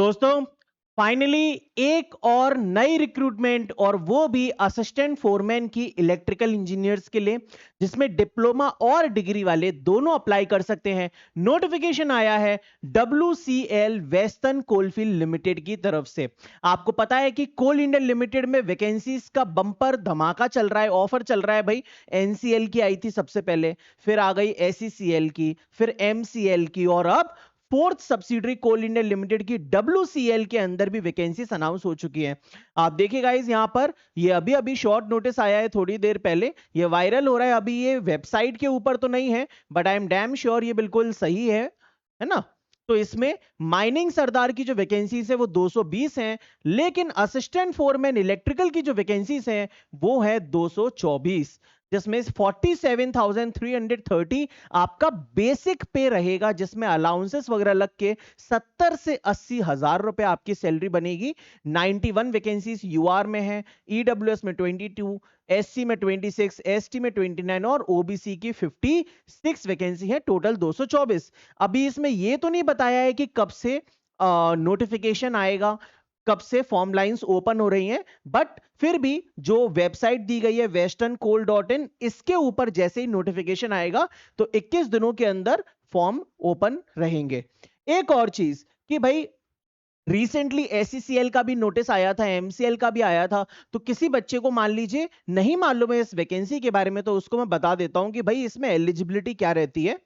दोस्तों फाइनली एक और नई रिक्रूटमेंट और वो भी असिस्टेंट फोरमैन की इलेक्ट्रिकल इंजीनियर्स के लिए, जिसमें डिप्लोमा और डिग्री वाले दोनों अप्लाई कर सकते हैं। नोटिफिकेशन आया है WCL वेस्टर्न कोलफील्ड लिमिटेड की तरफ से। आपको पता है कि कोल इंडिया लिमिटेड में वैकेंसीज का बम्पर धमाका चल रहा है, ऑफर चल रहा है भाई। NCL की आई थी सबसे पहले, फिर आ गई SECL की, फिर MCL की, और अब फोर्थ सब्सिडरी कोल इंडिया लिमिटेड की WCL के अंदर भी वैकेंसीज अनाउंस हो चुकी है। आप देखिए गाइस, यहां पर ये अभी अभी शॉर्ट नोटिस आया है थोड़ी देर पहले, ये वायरल हो रहा है। अभी ये वेबसाइट के ऊपर तो नहीं है, but I am damn sure ये बिल्कुल सही है ना। तो इसमें माइनिंग सरदार की जो वैकेंसीज है वो 220 हैं, लेकिन असिस्टेंट फोरमैन इलेक्ट्रिकल की जो वैकेंसीज हैं वो है 224, जिसमें 47,330 आपका बेसिक पे रहेगा, जिसमें अलाउंसेस वगैरह लग के 70 से 80 हजार रुपए आपकी सैलरी बनेगी। 91 वैकेंसीज यूआर में है, ईडब्ल्यूएस में 22, एससी में 26, एसटी में 29 और ओबीसी की 56 वैकेंसी है, टोटल 224। अभी इसमें यह तो नहीं बताया है कि कब से नोटिफिकेशन आएगा, कब से फॉर्म लाइंस ओपन हो रही हैं, बट फिर भी जो वेबसाइट दी गई है westerncoal.in, इसके ऊपर जैसे ही नोटिफिकेशन आएगा तो 21 दिनों के अंदर फॉर्म ओपन रहेंगे। एक और चीज कि भाई रिसेंटली SECL का भी नोटिस आया था, MCL का भी आया था, तो किसी बच्चे को मान लीजिए नहीं मालूम है इस वैकेंसी के बारे में, तो उसको मैं बता देता हूं कि भाई इसमें एलिजिबिलिटी क्या रहती है।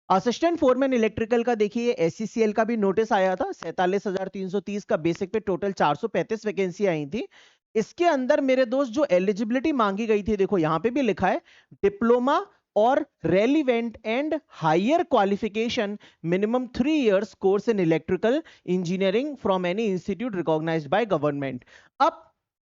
असिस्टेंट फोरमैन इलेक्ट्रिकल का देखिए SECL का भी नोटिस आया था, 47,330 का बेसिक पे टोटल 435 वैकेंसी आई थी। इसके अंदर मेरे दोस्त जो एलिजिबिलिटी मांगी गई थी, देखो यहां पे भी लिखा है डिप्लोमा और relevant and higher qualification minimum 3 years course in electrical engineering from any institute recognized by government. अब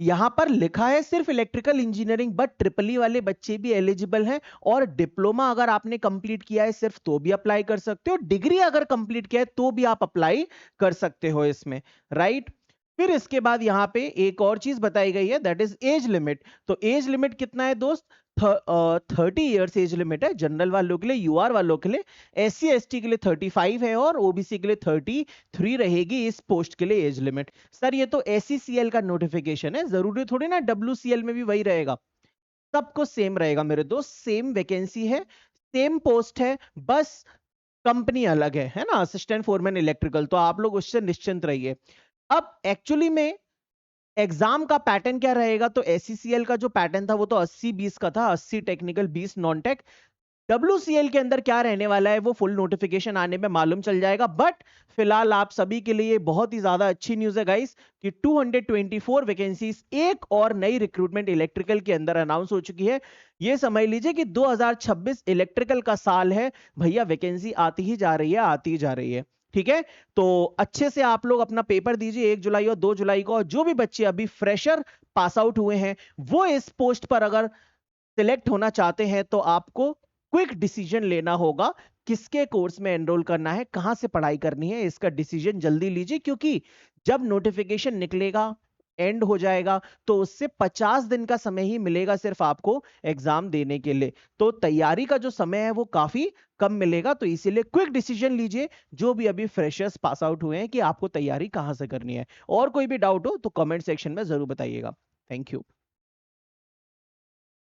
यहां पर लिखा है सिर्फ electrical engineering, but triple E वाले बच्चे भी एलिजिबल हैं, और डिप्लोमा अगर आपने कंप्लीट किया है सिर्फ तो भी अप्लाई कर सकते हो, डिग्री अगर कंप्लीट किया है तो भी आप अप्लाई कर सकते हो इसमें, राइट। फिर इसके बाद यहां पे एक और चीज बताई गई है, दैट इज एज लिमिट। तो एज लिमिट कितना है दोस्त? 30 इयर्स एज लिमिट है जनरल वालों के लिए, यूआर वालों के लिए। SC ST के लिए 35 है और ओबीसी के लिए 33 रहेगी इस पोस्ट के लिए एज लिमिट। सर ये तो SECL का नोटिफिकेशन है, जरूरी थोड़ी ना WCL में भी वही रहेगा। सबको सेम रहेगा मेरे दोस्त, सेम वैकेंसी है, सेम पोस्ट है, बस कंपनी अलग है ना, असिस्टेंट फोरमैन इलेक्ट्रिकल। तो आप लोग उससे निश्चिंत रहिए। अब एक्चुअली में एग्जाम का पैटर्न क्या रहेगा, तो SECL का जो पैटर्न था वो तो 80-20 का था, 80 टेक्निकल 20 नॉन टेक। WCL के अंदर क्या रहने वाला है वो फुल नोटिफिकेशन आने में मालूम चल जाएगा, बट फिलहाल आप सभी के लिए बहुत ही ज्यादा अच्छी न्यूज है गाइस कि 224 वैकेंसीज एक और नई रिक्रूटमेंट इलेक्ट्रिकल के अंदर अनाउंस हो चुकी है। ये समझ लीजिए कि 2026 इलेक्ट्रिकल का साल है भैया, वैकेंसी आती ही जा रही है, आती ही जा रही है। ठीक है, तो अच्छे से आप लोग अपना पेपर दीजिए 1 जुलाई और 2 जुलाई को, और जो भी बच्चे अभी फ्रेशर पास आउट हुए हैं वो इस पोस्ट पर अगर सिलेक्ट होना चाहते हैं तो आपको क्विक डिसीजन लेना होगा, किसके कोर्स में एनरोल करना है, कहां से पढ़ाई करनी है, इसका डिसीजन जल्दी लीजिए, क्योंकि जब नोटिफिकेशन निकलेगा, एंड हो जाएगा, तो उससे 50 दिन का समय ही मिलेगा सिर्फ आपको एग्जाम देने के लिए। तो तैयारी का जो समय है वो काफी कम मिलेगा, तो इसीलिए क्विक डिसीजन लीजिए जो भी अभी फ्रेशर्स पास आउट हुए हैं कि आपको तैयारी कहां से करनी है। और कोई भी डाउट हो तो कमेंट सेक्शन में जरूर बताइएगा। Thank you.